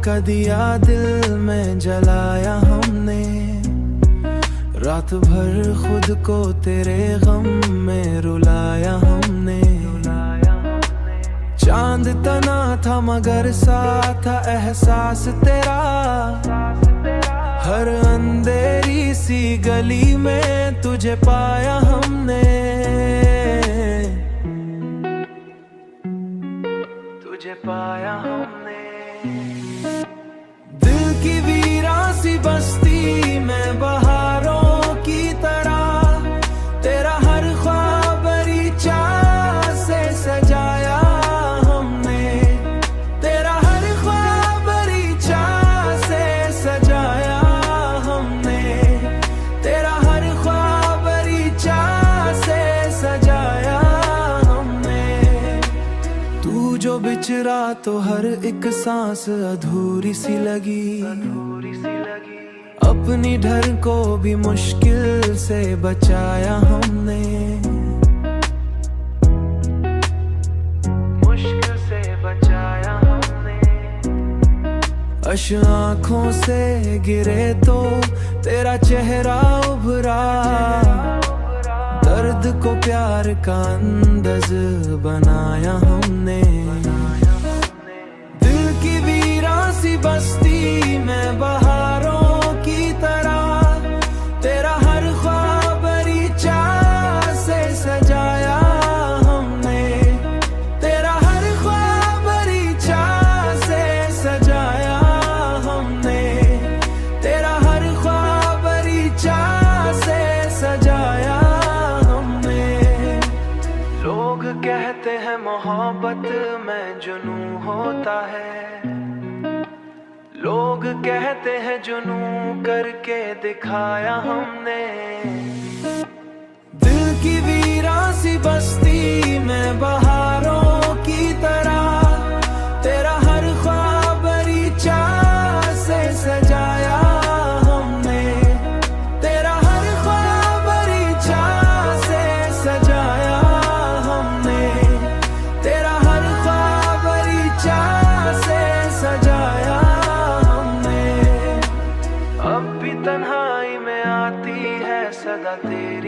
का दिया दिल में जलाया हमने, रात भर खुद को तेरे गम में रुलाया हमने। चांद तना था मगर सा था एहसास तेरा, हर अंधेरी सी गली में तुझे पाया हमने, तुझे पाया हमने। दिल की वीरान सी बस्ती में बहारों की तरह तेरा हर ख्वाब बड़ी चाह से सजाया हमने, तेरा हर ख्वाब बड़ी चाह से सजाया हमने, तेरा हर ख्वाब बड़ी चाह से सजाया हमने। तू जो बिछड़ा तो हर एक सांस अधूरी सी लगी, अपनी डर को भी मुश्किल से बचाया हमने, मुश्किल से बचाया हमने। आंखों से गिरे तो तेरा चेहरा उभरा, दर्द को प्यार का अंदाज बनाया हमने। दिल की वीरान सी बस्ती में बहारों की तरह तेरा हर ख्वाब बड़ी चाह से सजाया हमने, तेरा हर ख्वाब बड़ी चाह से सजाया हमने, तेरा हर ख्वाब बड़ी चाह से सजाया हमने। लोग कहते हैं मोहब्बत में जुनून होता है, लोग कहते हैं जुनून करके दिखाया हमने। दिल की वीरान सी बस्ती में बहारों की तरह तेरा हर ख्वाब बड़ी चाह से सजाया हमने, तेरा हर ख्वाब बड़ी चाह से सजाया हमने, तेरा हर ख्वाब बड़ी चाह से सजाया हमने। अब भी तन्हाई में आती है सदा तेरी